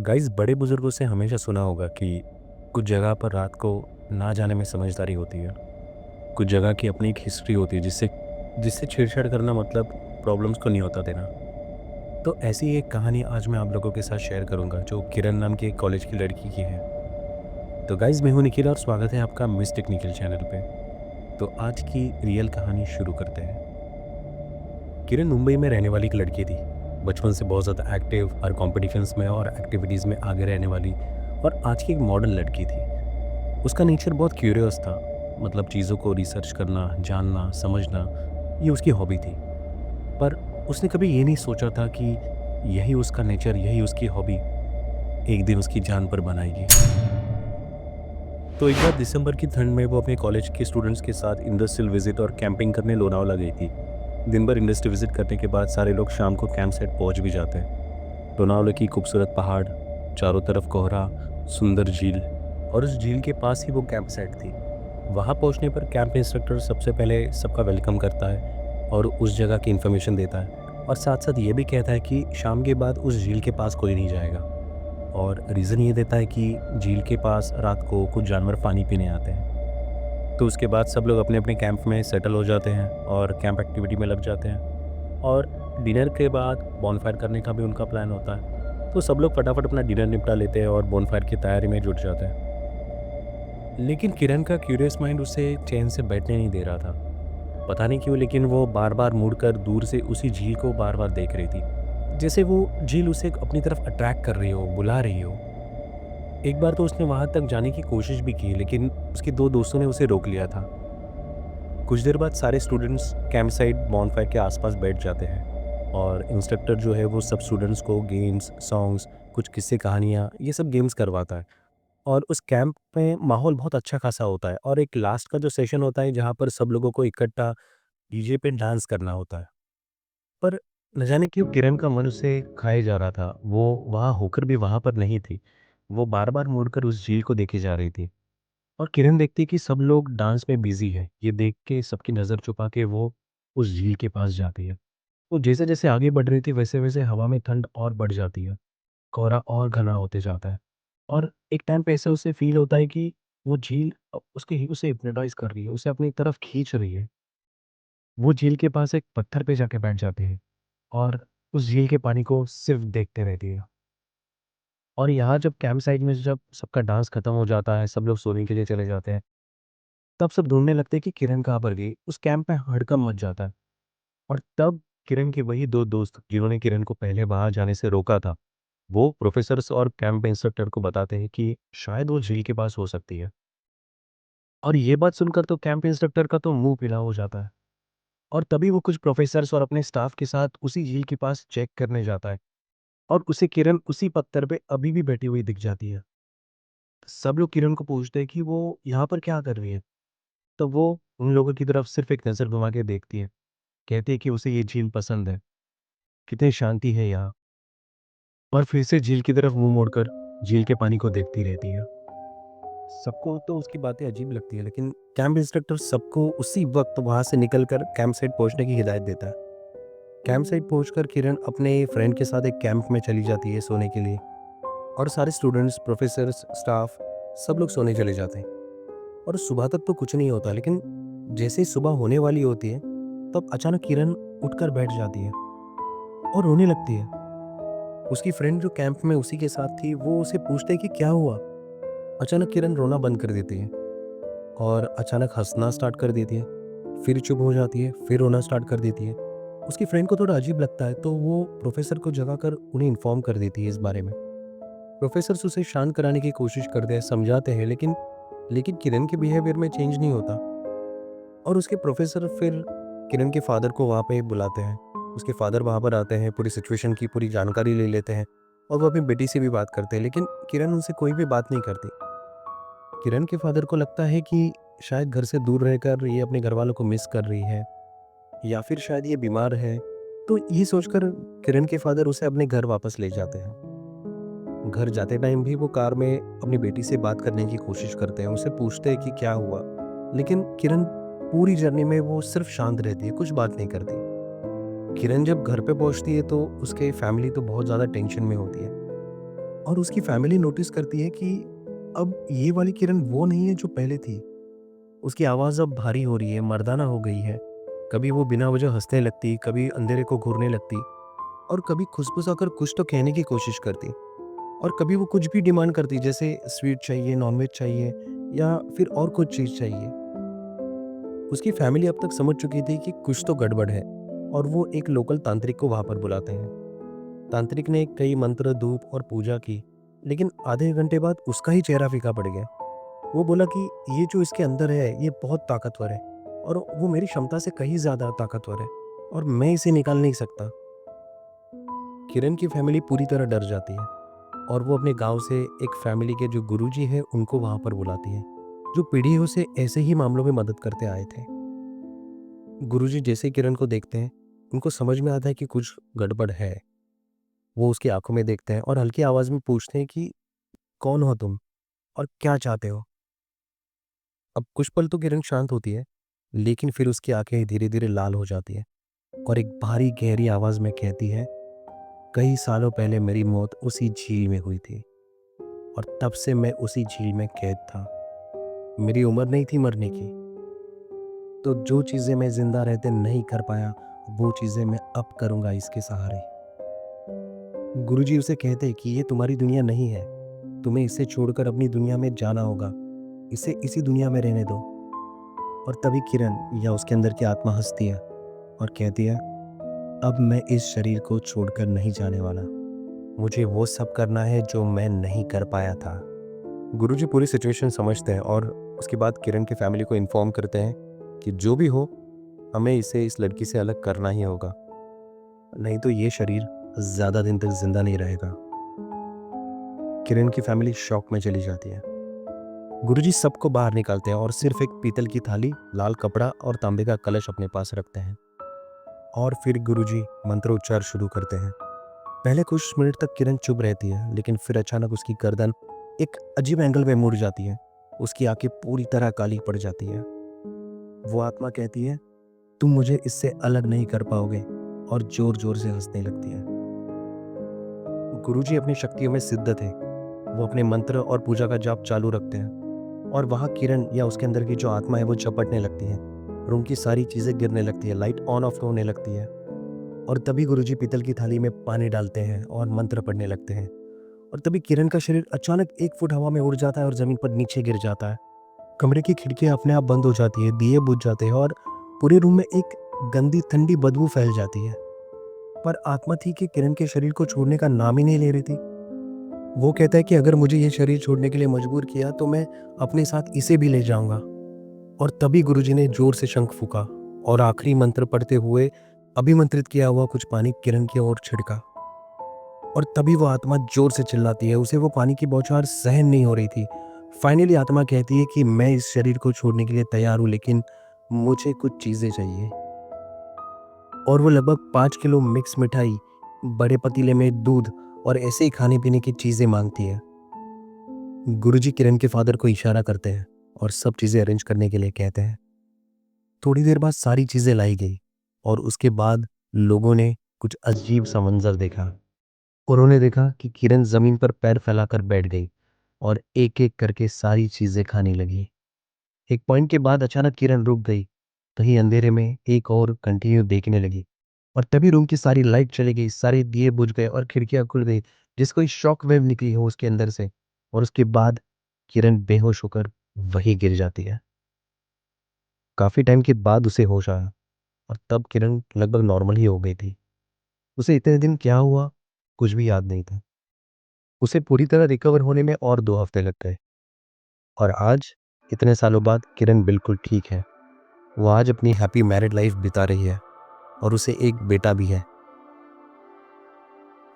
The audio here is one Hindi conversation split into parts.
गाइस, बड़े बुजुर्गों से हमेशा सुना होगा कि कुछ जगह पर रात को ना जाने में समझदारी होती है। कुछ जगह की अपनी एक हिस्ट्री होती है जिससे जिससे छेड़छाड़ करना मतलब प्रॉब्लम्स को नहीं होता देना। तो ऐसी ही एक कहानी आज मैं आप लोगों के साथ शेयर करूंगा जो किरण नाम की एक कॉलेज की लड़की की है। तो गाइस, मैं हूं निखिल और स्वागत है आपका मिस टेक्निकल चैनल पे। तो आज की रियल कहानी शुरू करते हैं। किरण मुंबई में रहने वाली एक लड़की थी। बचपन से बहुत ज़्यादा एक्टिव, हर कॉम्पिटिशन्स में और एक्टिविटीज़ में आगे रहने वाली और आज की एक मॉडर्न लड़की थी। उसका नेचर बहुत क्यूरियस था। मतलब चीज़ों को रिसर्च करना, जानना, समझना, ये उसकी हॉबी थी। पर उसने कभी ये नहीं सोचा था कि यही उसका नेचर, यही उसकी हॉबी एक दिन उसकी जान पर बनाएगी। तो एक बार दिसंबर की ठंड में वो अपने कॉलेज के स्टूडेंट्स के साथ इंडस्ट्रियल विजिट और कैंपिंग करने लोनावला गई थी। दिन भर इंडस्ट्री विजिट करने के बाद सारे लोग शाम को कैंप साइट पहुंच भी जाते हैं। लोनावला की खूबसूरत पहाड़, चारों तरफ कोहरा, सुंदर झील और उस झील के पास ही वो कैंप साइट थी। वहाँ पहुँचने पर कैंप इंस्ट्रक्टर सबसे पहले सबका वेलकम करता है और उस जगह की इन्फॉर्मेशन देता है और साथ-साथ ये भी कहता है कि शाम के बाद उस झील के पास कोई नहीं जाएगा। और रीज़न ये देता है कि झील के पास रात को कुछ जानवर पानी पीने आते हैं। तो उसके बाद सब लोग अपने-अपने कैंप में सेटल हो जाते हैं और कैंप एक्टिविटी में लग जाते हैं और डिनर के बाद बॉनफायर करने का भी उनका प्लान होता है। तो सब लोग फटाफट अपना डिनर निपटा लेते हैं और बॉनफायर की तैयारी में जुट जाते हैं। लेकिन किरण का क्यूरियस माइंड उसे चैन से बैठने नहीं दे रहा था। पता नहीं क्यों, लेकिन वो बार-बार मुड़कर दूर से उसी झील को बार-बार देख रही थी। जैसे वो झील उसे अपनी तरफ अट्रैक्ट कर रही हो, बुला रही हो। एक बार तो उसने वहाँ तक जाने की कोशिश भी की, लेकिन उसके 2 दोस्तों ने उसे रोक लिया था। कुछ देर बाद सारे स्टूडेंट्स कैंप साइट बॉनफायर के आसपास बैठ जाते हैं और इंस्ट्रक्टर जो है वो सब स्टूडेंट्स को गेम्स, सॉन्ग्स, कुछ किस्से कहानियाँ, ये सब गेम्स करवाता है। और उस कैंप में माहौल बहुत अच्छा खासा होता है और एक लास्ट का जो सेशन होता है जहाँ पर सब लोगों को इकट्ठा डीजे पे डांस करना होता है। पर न जाने क्यों किरण का मन उससे खाए जा रहा था। वो वहाँ होकर भी वहाँ पर नहीं थी। वो बार-बार मुड़कर उस झील को देखे जा रही थी और किरण देखती कि सब लोग डांस में बिज़ी है। ये देख के सबकी नज़र छुपा के वो उस झील के पास जाती है। तो जैसे-जैसे आगे बढ़ रही थी वैसे-वैसे हवा में ठंड और बढ़ जाती है। कोहरा और घना होते जाता है और एक टाइम पे ऐसा उसे फ़ील होता है कि वो झील उसके उसे हिप्नोटाइज़ कर रही है, उसे अपनी तरफ खींच रही है। वो झील के पास एक पत्थर पे जाके बैठ जाती है और उस झील के पानी को सिर्फ़ देखते रहती है। और यहाँ जब कैंप साइट में जब सबका डांस खत्म हो जाता है, सब लोग सोने के लिए चले जाते हैं, तब सब ढूँढने लगते हैं कि किरण कहाँ पर गई? उस कैंप में हड़कंप मच जाता है और तब किरण के वही 2 दोस्त जिन्होंने किरण को पहले वहाँ जाने से रोका था, वो प्रोफ़ेसर्स और कैंप इंस्ट्रक्टर को बताते हैं कि शायद वो झील के पास हो सकती है। और ये बात सुनकर तो कैंप इंस्ट्रक्टर का तो मुँह पीला हो जाता है और तभी वो कुछ प्रोफ़ेसर्स और अपने स्टाफ के साथ उसी झील के पास चेक करने जाता है और उसे किरण उसी पत्थर पे अभी भी बैठी हुई दिख जाती है। सब लोग किरण को पूछते हैं कि वो यहाँ पर क्या कर रही है? तो वो उन लोगों की तरफ सिर्फ़ एक नज़र घुमा के देखती है। कहती है कि उसे ये झील पसंद है, कितनी शांति है यहाँ। और फिर से झील की तरफ मुँह मोड़कर झील के पानी को देखती रहती है। सबको तो उसकी बातें अजीब लगती हैं, लेकिन कैंप इंस्ट्रक्टर सबको उसी वक़्त वहाँ से निकलकर कैंप साइट पहुँचने की हिदायत देता है। कैंप साइट पहुँचकर किरण अपने फ्रेंड के साथ एक कैंप में चली जाती है सोने के लिए और सारे स्टूडेंट्स, प्रोफ़ेसर्स, स्टाफ सब लोग सोने चले जाते हैं और सुबह तक तो कुछ नहीं होता, लेकिन जैसे ही सुबह होने वाली होती है, तब अचानक किरण उठकर बैठ जाती है और रोने लगती है। उसकी फ्रेंड जो कैंप में उसी के साथ थी, वो उसे पूछते हैं कि क्या हुआ? अचानक किरण रोना बंद कर देती है और अचानक हँसना स्टार्ट कर देती है। फिर चुप हो जाती है, फिर रोना स्टार्ट कर देती है। उसकी फ्रेंड को थोड़ा अजीब लगता है, तो वो प्रोफ़ेसर को जगाकर उन्हें इन्फॉर्म कर देती है इस बारे में। प्रोफ़ेसर्स उसे शांत कराने की कोशिश करते हैं, समझाते हैं, लेकिन लेकिन किरण के बिहेवियर में चेंज नहीं होता और उसके प्रोफ़ेसर फिर किरण के फ़ादर को वहाँ पे बुलाते हैं। उसके फ़ादर वहाँ पर आते हैं, पूरी सिचुएशन की पूरी जानकारी ले लेते हैं और वो अपनी बेटी से भी बात करते हैं, लेकिन किरण उनसे कोई भी बात नहीं करती। किरण के फ़ादर को लगता है कि शायद घर से दूर रहकर ये अपने घरवालों को मिस कर रही है या फिर शायद ये बीमार है। तो ये सोचकर किरण के फ़ादर उसे अपने घर वापस ले जाते हैं। घर जाते टाइम भी वो कार में अपनी बेटी से बात करने की कोशिश करते हैं, उससे पूछते हैं कि क्या हुआ? लेकिन किरण पूरी जर्नी में वो सिर्फ़ शांत रहती है, कुछ बात नहीं करती। किरण जब घर पे पहुँचती है तो उसके फैमिली तो बहुत ज़्यादा टेंशन में होती है। और उसकी फैमिली नोटिस करती है कि अब ये वाली किरण वो नहीं है जो पहले थी। उसकी आवाज़ अब भारी हो रही है, मर्दाना हो गई है। कभी वो बिना वजह हँसने लगती, कभी अंधेरे को घूरने लगती और कभी खुसफुसाकर कुछ तो कहने की कोशिश करती और कभी वो कुछ भी डिमांड करती, जैसे स्वीट चाहिए, नॉनवेज चाहिए या फिर और कुछ चीज़ चाहिए। उसकी फैमिली अब तक समझ चुकी थी कि कुछ तो गड़बड़ है और वो एक लोकल तांत्रिक को वहाँ पर बुलाते हैं। तांत्रिक ने कई मंत्र, धूप और पूजा की, लेकिन आधे घंटे बाद उसका ही चेहरा फीका पड़ गया। वो बोला कि ये जो इसके अंदर है, ये बहुत ताकतवर है और वो मेरी क्षमता से कहीं ज़्यादा ताकतवर है और मैं इसे निकाल नहीं सकता। किरण की फैमिली पूरी तरह डर जाती है और वो अपने गांव से एक फैमिली के जो गुरुजी हैं उनको वहां पर बुलाती है, जो पीढ़ियों से ऐसे ही मामलों में मदद करते आए थे। गुरुजी जैसे ही किरण को देखते हैं, उनको समझ में आता है कि कुछ गड़बड़ है। वो उसकी आंखों में देखते हैं और हल्की आवाज में पूछते हैं कि कौन हो तुम और क्या चाहते हो। अब कुछ पल तो किरण शांत होती है, लेकिन फिर उसकी आंखें धीरे धीरे लाल हो जाती है और एक भारी गहरी आवाज में कहती है, कई सालों पहले मेरी मौत उसी झील में हुई थी और तब से मैं उसी झील में कैद था। मेरी उम्र नहीं थी मरने की, तो जो चीजें मैं जिंदा रहते नहीं कर पाया, वो चीजें मैं अब करूंगा इसके सहारे। गुरुजी उसे कहते कि ये तुम्हारी दुनिया नहीं है, तुम्हें इसे छोड़कर अपनी दुनिया में जाना होगा, इसे इसी दुनिया में रहने दो। और तभी किरण या उसके अंदर की आत्मा हंसती है और कहती है, अब मैं इस शरीर को छोड़कर नहीं जाने वाला, मुझे वो सब करना है जो मैं नहीं कर पाया था। गुरुजी पूरी सिचुएशन समझते हैं और उसके बाद किरण की फैमिली को इन्फॉर्म करते हैं कि जो भी हो, हमें इसे इस लड़की से अलग करना ही होगा, नहीं तो ये शरीर ज़्यादा दिन तक जिंदा नहीं रहेगा। किरण की फैमिली शॉक में चली जाती है। गुरुजी सबको बाहर निकालते हैं और सिर्फ एक पीतल की थाली, लाल कपड़ा और तांबे का कलश अपने पास रखते हैं और फिर गुरुजी मंत्रोच्चार शुरू करते हैं। पहले कुछ मिनट तक किरण चुप रहती है, लेकिन फिर अचानक उसकी गर्दन एक अजीब एंगल में मुड़ जाती है। उसकी आंखें पूरी तरह काली पड़ जाती है। वो आत्मा कहती है, तुम मुझे इससे अलग नहीं कर पाओगे, और जोर जोर से हंसने लगती है। गुरुजी अपनी शक्तियों में सिद्ध थे। वो अपने मंत्र और पूजा का जाप चालू रखते हैं और वहाँ किरण या उसके अंदर की जो आत्मा है वो झपटने लगती है और उनकी सारी चीज़ें गिरने लगती है, लाइट ऑन ऑफ होने लगती है। और तभी गुरुजी पीतल की थाली में पानी डालते हैं और मंत्र पढ़ने लगते हैं और तभी किरण का शरीर अचानक 1 फुट हवा में उड़ जाता है और ज़मीन पर नीचे गिर जाता है। कमरे की खिड़कियाँ अपने आप बंद हो जाती है, दिए बुझ जाते हैं और पूरे रूम में एक गंदी ठंडी बदबू फैल जाती है। पर आत्मा थी कि किरण के शरीर को छोड़ने का नाम ही नहीं ले रही थी। वो कहता है कि अगर मुझे ये शरीर छोड़ने के लिए मजबूर किया तो मैं अपने साथ इसे भी ले जाऊंगा। और तभी गुरुजी ने जोर से शंख फूका और आखिरी मंत्र पढ़ते हुए अभिमंत्रित किया हुआ कुछ पानी किरण की ओर छिड़का। और तभी वो आत्मा जोर से चिल्लाती है, उसे वो पानी की बौछार सहन नहीं हो रही थी। फाइनली आत्मा कहती है कि मैं इस शरीर को छोड़ने के लिए तैयार हूँ, लेकिन मुझे कुछ चीजें चाहिए। और वो लगभग 5 किलो मिक्स मिठाई, बड़े पतीले में दूध और ऐसे ही खाने पीने की चीजें मांगती है। गुरुजी किरण के फादर को इशारा करते हैं और सब चीजें अरेंज करने के लिए कहते हैं। थोड़ी देर बाद सारी चीजें लाई गई और उसके बाद लोगों ने कुछ अजीब सा मंजर देखा। उन्होंने देखा कि किरण जमीन पर पैर फैलाकर बैठ गई और एक एक करके सारी चीजें खाने लगी। एक पॉइंट के बाद अचानक किरण रुक गई, कहीं अंधेरे में एक और कंटिन्यू देखने लगी और तभी रूम की सारी लाइट चली गई, सारे दिए बुझ गए और खिड़कियां खुल गई, जिसको कोई शॉक वेव निकली हो उसके अंदर से। और उसके बाद किरण बेहोश होकर वहीं गिर जाती है। काफी टाइम के बाद उसे होश आया और तब किरण लगभग नॉर्मल ही हो गई थी। उसे इतने दिन क्या हुआ कुछ भी याद नहीं था। उसे पूरी तरह रिकवर होने में और 2 हफ्ते लग गए और आज इतने सालों बाद किरण बिल्कुल ठीक है। वो आज अपनी हैप्पी मैरिड लाइफ बिता रही है और उसे एक बेटा भी है।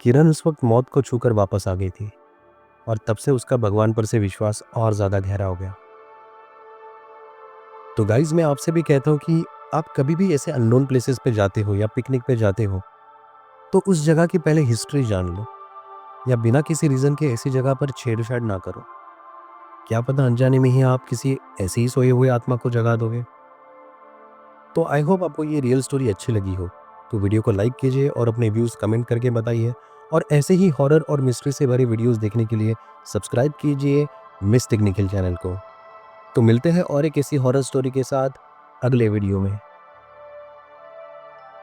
किरण उस वक्त मौत को छूकर वापस आ गई थी और तब से उसका भगवान पर से विश्वास और ज्यादा गहरा हो गया। तो गाइज, मैं आपसे भी कहता हूँ कि आप कभी भी ऐसे अननोन प्लेसेस पे जाते हो या पिकनिक पे जाते हो तो उस जगह की पहले हिस्ट्री जान लो, या बिना किसी रीजन के ऐसी जगह पर छेड़छाड़ ना करो। क्या पता अनजाने में ही आप किसी ऐसे ही सोए हुए आत्मा को जगा दोगे। तो आई होप आपको ये रियल स्टोरी अच्छी लगी हो। तो वीडियो को लाइक कीजिए और अपने व्यूज़ कमेंट करके बताइए और ऐसे ही हॉरर और मिस्ट्री से भरी वीडियोस देखने के लिए सब्सक्राइब कीजिए मिस टेक्निकल चैनल को। तो मिलते हैं और एक ऐसी हॉरर स्टोरी के साथ अगले वीडियो में।